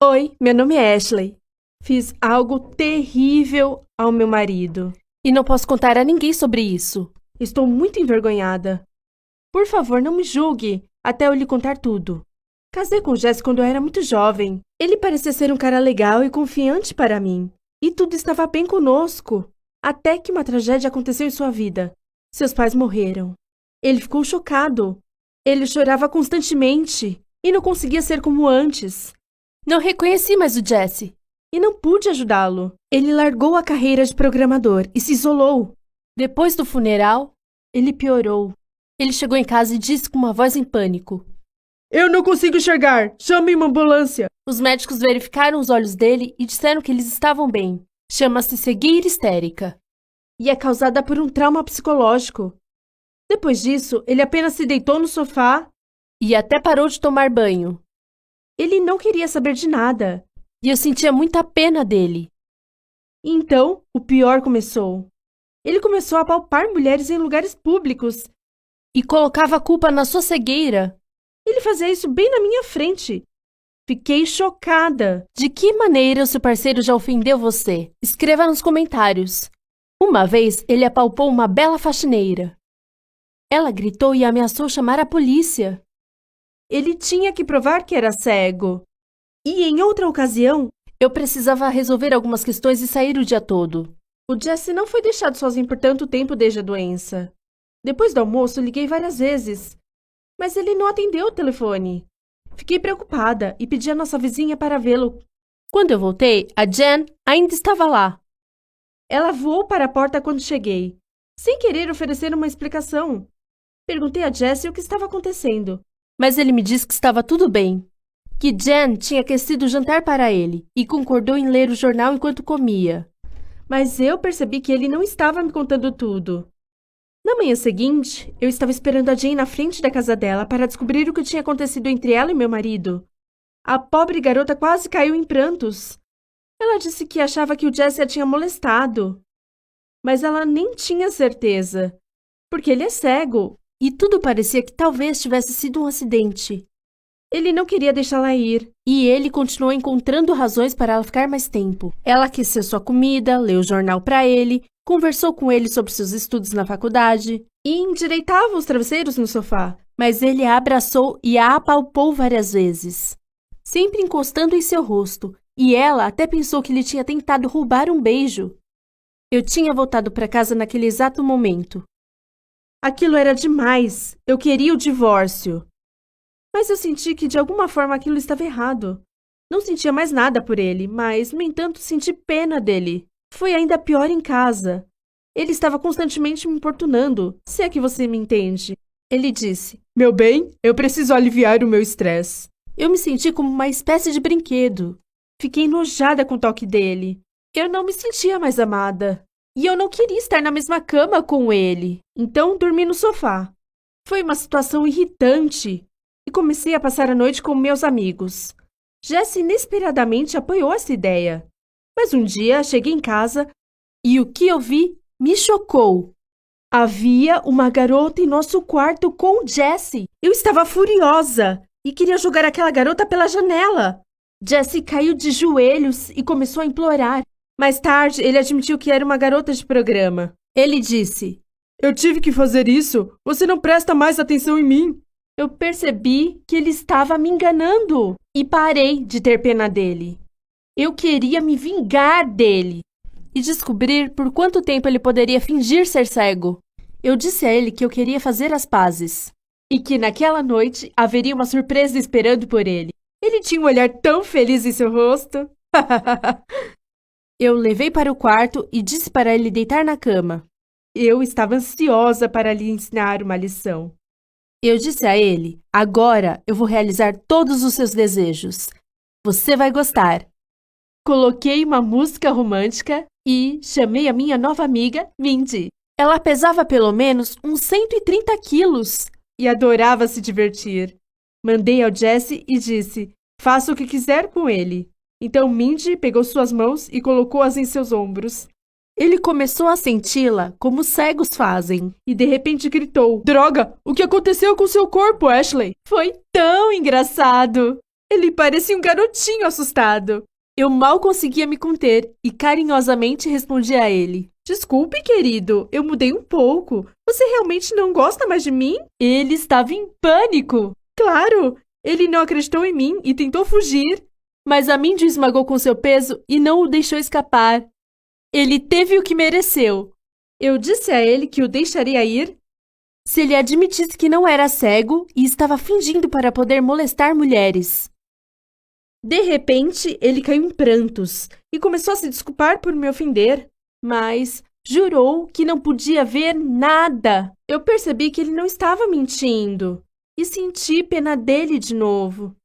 Oi, meu nome é Ashley. Fiz algo terrível ao meu marido. E não posso contar a ninguém sobre isso. Estou muito envergonhada. Por favor, não me julgue até eu lhe contar tudo. Casei com Jesse quando eu era muito jovem. Ele parecia ser um cara legal e confiante para mim. E tudo estava bem conosco. Até que uma tragédia aconteceu em sua vida. Seus pais morreram. Ele ficou chocado. Ele chorava constantemente e não conseguia ser como antes. Não reconheci mais o Jesse. E não pude ajudá-lo. Ele largou a carreira de programador e se isolou. Depois do funeral, Ele piorou. ele chegou em casa e disse com uma voz em pânico. Eu não consigo enxergar! Chame uma ambulância! Os médicos verificaram os olhos dele e disseram que eles estavam bem. Chama-se cegueira histérica. E é causada por um trauma psicológico. Depois disso, ele apenas se deitou no sofá. E até parou de tomar banho. Ele não queria saber de nada. E eu sentia muita pena dele. E então, o pior começou. Ele começou a apalpar mulheres em lugares públicos. E colocava a culpa na sua cegueira. Ele fazia isso bem na minha frente. Fiquei chocada. De que maneira o seu parceiro já ofendeu você? Escreva nos comentários. Uma vez, ele apalpou uma bela faxineira. Ela gritou e ameaçou chamar a polícia. Ele tinha que provar que era cego. E em outra ocasião, Eu precisava resolver algumas questões e sair o dia todo. o Jesse não foi deixado sozinho por tanto tempo desde a doença. Depois do almoço, liguei várias vezes, mas ele não atendeu o telefone. Fiquei preocupada e pedi à nossa vizinha para vê-lo. Quando eu voltei, a Jen ainda estava lá. Ela voou para a porta quando cheguei, sem querer oferecer uma explicação. Perguntei a Jesse o que estava acontecendo. Mas ele me disse que estava tudo bem. Que Jen tinha aquecido o jantar para ele e concordou em ler o jornal enquanto comia. Mas eu percebi que ele não estava me contando tudo. Na manhã seguinte, eu estava esperando a Jane na frente da casa dela para descobrir o que tinha acontecido entre ela e meu marido. A pobre garota quase caiu em prantos. Ela disse que achava que o Jesse a tinha molestado. Mas ela nem tinha certeza, porque ele é cego. E tudo parecia que talvez tivesse sido um acidente. Ele não queria deixá-la ir. E ele continuou encontrando razões para ela ficar mais tempo. Ela aqueceu sua comida, leu o jornal para ele, conversou com ele sobre seus estudos na faculdade. E endireitava os travesseiros no sofá. Mas ele a abraçou e a apalpou várias vezes, sempre encostando em seu rosto, e ela até pensou que ele tinha tentado roubar um beijo. Eu tinha voltado para casa naquele exato momento. Aquilo era demais. Eu queria o divórcio. Mas eu senti que de alguma forma aquilo estava errado. Não sentia mais nada por ele, mas, no entanto, senti pena dele. Foi ainda pior em casa. Ele estava constantemente me importunando, se é que você me entende. Ele disse: Meu bem, eu preciso aliviar o meu estresse. Eu me senti como uma espécie de brinquedo. Fiquei enojada com o toque dele. Eu não me sentia mais amada. E eu não queria estar na mesma cama com ele. Então, dormi no sofá. Foi uma situação irritante. E comecei a passar a noite com meus amigos. Jesse inesperadamente apoiou essa ideia. Mas um dia, cheguei em casa E o que eu vi me chocou. havia uma garota em nosso quarto com o Jesse. Eu estava furiosa e queria jogar aquela garota pela janela. Jesse caiu de joelhos e começou a implorar. Mais tarde, ele admitiu que era uma garota de programa. Ele disse: Eu tive que fazer isso. Você não presta mais atenção em mim. Eu percebi que ele estava me enganando e parei de ter pena dele. Eu queria me vingar dele e descobrir por quanto tempo ele poderia fingir ser cego. Eu disse a ele que eu queria fazer as pazes. e que naquela noite haveria uma surpresa esperando por ele. Ele tinha um olhar tão feliz em seu rosto. Eu o levei para o quarto e disse para ele deitar na cama. Eu estava ansiosa para lhe ensinar uma lição. Eu disse a ele: agora eu vou realizar todos os seus desejos. Você vai gostar. Coloquei uma música romântica e chamei a minha nova amiga, Mindy. Ela pesava pelo menos uns 130 quilos. E adorava se divertir. Mandei ao Jesse e disse: faça o que quiser com ele. Então Mindy pegou suas mãos e colocou-as em seus ombros. Ele começou a senti-la como cegos fazem. E de repente gritou: Droga, o que aconteceu com seu corpo, Ashley? Foi tão engraçado! Ele parecia um garotinho assustado. Eu mal conseguia me conter e carinhosamente respondi a ele. Desculpe, querido, eu mudei um pouco. Você realmente não gosta mais de mim? Ele estava em pânico. Claro! Ele não acreditou em mim e tentou fugir. Mas a Mindy o esmagou com seu peso e não o deixou escapar. Ele teve o que mereceu. Eu disse a ele que o deixaria ir se ele admitisse que não era cego e estava fingindo para poder molestar mulheres. De repente, ele caiu em prantos e começou a se desculpar por me ofender. Mas jurou que não podia ver nada. Eu percebi que ele não estava mentindo e senti pena dele de novo.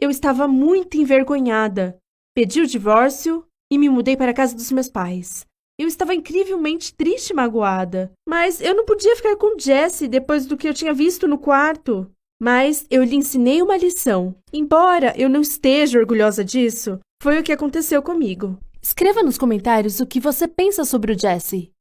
Eu estava muito envergonhada. Pedi o divórcio e me mudei para a casa dos meus pais. Eu estava incrivelmente triste e magoada, mas eu não podia ficar com Jesse depois do que eu tinha visto no quarto. Mas eu lhe ensinei uma lição. Embora eu não esteja orgulhosa disso, foi o que aconteceu comigo. Escreva nos comentários o que você pensa sobre o Jesse.